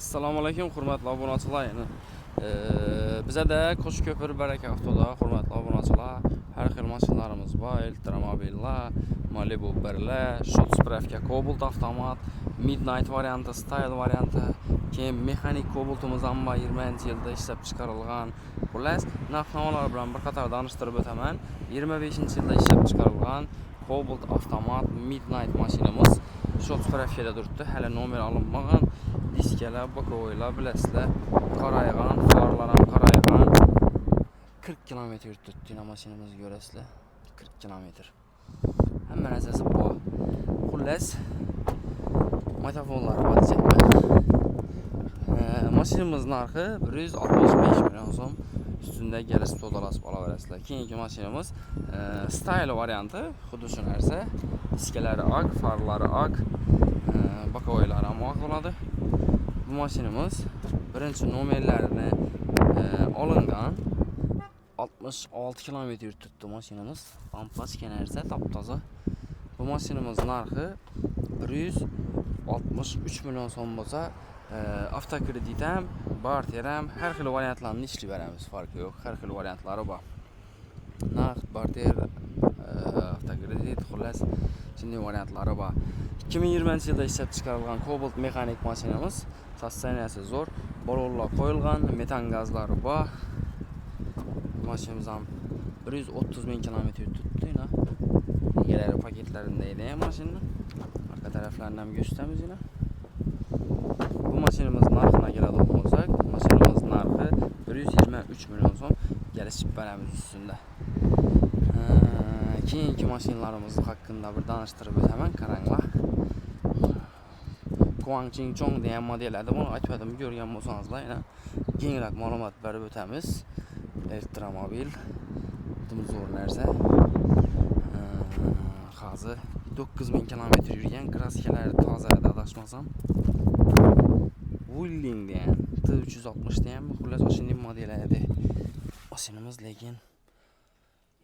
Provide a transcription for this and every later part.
Assalomu alaykum, hurmatli obunachilar. Bizda de Qo'shko'pir Baraka avtoda hurmatli obunachilar, har xil mashinalarimiz bor. Elektromobillar, Malibu 1lar, short spravka Cobalt avtomat, Midnight varianti, Style varianti, keyin mexanik Cobaltimiz ham 20-yilda ishlab chiqarilgan. Xullas, narx-navolar bilan bir qator tanishtirib o'taman. 25-yilda ishlab chiqarilgan Cobalt avtomat Midnight mashinamiz short spravkada turibdi. Hali nomer olinmagan. Diskalar, bokovoylar bilasizlar, qaraygan, farlar ham qaraygan. 40 km yuribdi mashinamizni ko'rasizlar. 40 km. Hamma narsasi bor. Xullas, motofonlar bor diyapman. Mashinamiz narxi 165 million so'm. Ustunda kelib to'dalasib olaverasizlar. Keyingi mashinamiz Style varianti, xuddi shu narsa. Diskalari ak, farlari ak, bokovoylari ham ak bo'ladi. Bu mashinamiz birinchi nomerlarini olingan 66 km yuribdi mashinamiz. Pampachka narsa, top-toza. Bu mashinamiz narxi 163 million so'm bo'lsa, avtokredit ham, barter ham, har xil variantlarni ishlab beramiz, farqi yo'q. Har xil variantlari bor. Naqd, barter, avtokredit, xullas, shunday variantlari bor. 2020-yilda ishlab chiqarilgan Cobalt mexanik mashinamiz. Sosteniyasi zo'r, balonlar qo'yilgan, metan gazlari bor. Mashinamiz ham 130 ming kilometr yuribdi. Egalari paketlarida edi mashina. Arka taraflarini ham ko'rsatamiz yana. Bu mashinamiz narxini keladigan bo'lsak, mashinamiz narxi 123 million so'm kelishib beramiz ustunda. Keyingi mashinalarimiz haqida bir tanishtirib o'taman, qaranglar. Guangqing Chong degan model edi. Buni aytmadim, ko'rgan bo'lsangizlar, yana kengroq ma'lumot berib o'tamiz. Elektromobil zo'r narsa. Hozir 9000 km yurgan, kraskalari toza edi, adashmasam. Wuling degan T360 degan, xullas shunday model edi. Mashinamiz lekin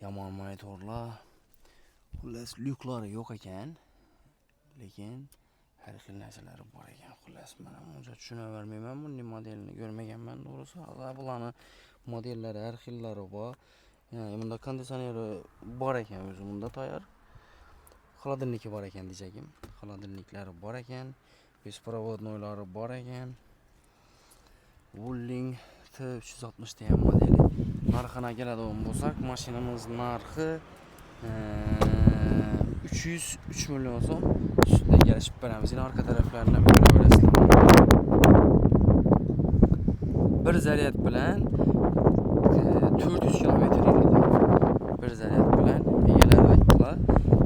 yomon monitorlar, xullas lyuklari yo'q ekan, lekin har xil narsalar bor ekan. Xullas, mana uncha tushunavermayman, bunday modelni ko'rmaganman to'g'risi. Hozir bularni modellari har xillari bor. Ya'ni bunda konditsioneri bor ekan, o'zi bunda tayyor. Xolodilniki bor ekan diyajagim. Xolodilniklari bor ekan. Беспроводнойлari bor ekan. Wuling T360 degan modeli. Narxini keladigan bo'lsak, mashinamiz narxi 303 million so'm. Ustida kelishib beramiz. Yana orqa taraflarini ham ko'raverasizlar. Bir zaryad bilan 400 km yuradi. Bir zaryad bilan egalari aytdilar,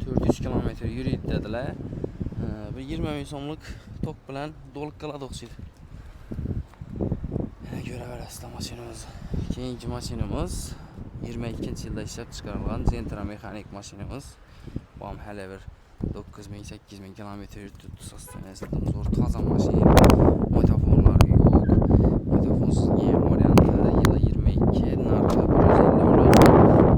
400 km yuradi dedilar. Bir 20 ming so'mlik tok bilan to'liq qiladi o'xshaydi. Ko'raverasizlar mashinamiz. Keyingi mashinamiz 22-yilda ishlab chiqarilgan Zentra mexanik mashinamiz. Bu ham hali bir 9000-8000 km yuribdi. Sosteniyasi zo'r, toza mashina. Motofonlari yo'q. Motofonsiz varianti yili 22, narxi 150 million so'm.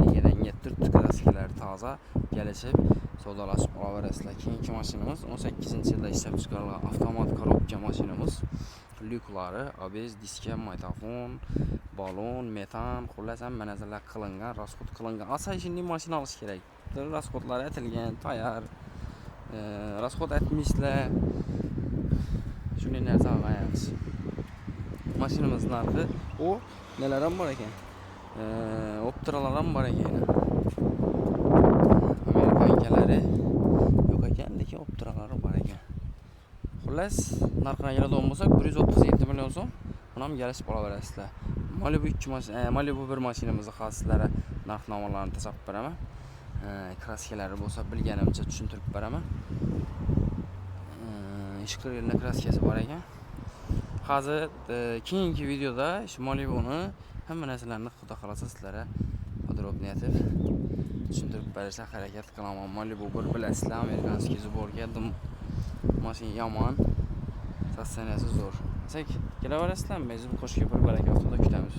Egadan turibdi, kraskalari toza, kelishib savdolashib olaverasizlar. Keyingi mashinamiz 18-yilda ishlab chiqarilgan avtomat korobka mashinamiz. Lyuklari, ABS, diska, montofon, balon, metan, xullas hamma narsalar qilingan, rasxod qilingan. Asay shunday mashina olish kerak. Rasxodlari aytilgan, tayyor. Rasxod aytmisizlar. Shunday narsa olganmiz. Mashinamiz narxi, o nelar ham bor ekan? Optiralar ham bor ekan. Amerikankalari yo'q ekan, lekin optiralari bor ekan. Xullas, narxini keladigan bo'lsak, 137 million so'm. Buni ham kelishib olaverasizlar. Malibu 1 mashinamizni xaslari narx-navolarni tashlab beraman. Kraskalari bo'lsa bilganimcha tushuntirib beraman. 2 yillik kraskasi bor ekan. Hozir keyingi videoda shu Malibuni hamma narsalarni xudo xolasa sizlarga podrobniyativ tushuntirib berishga harakat qilaman. Malibu 1 bilasizlar, amerikanskiy zborga mashina yomon, sosteniyasi zo'r. Kelaverasizlarmi? Biz Qo'shko'pir Baraka avtoda kutamiz.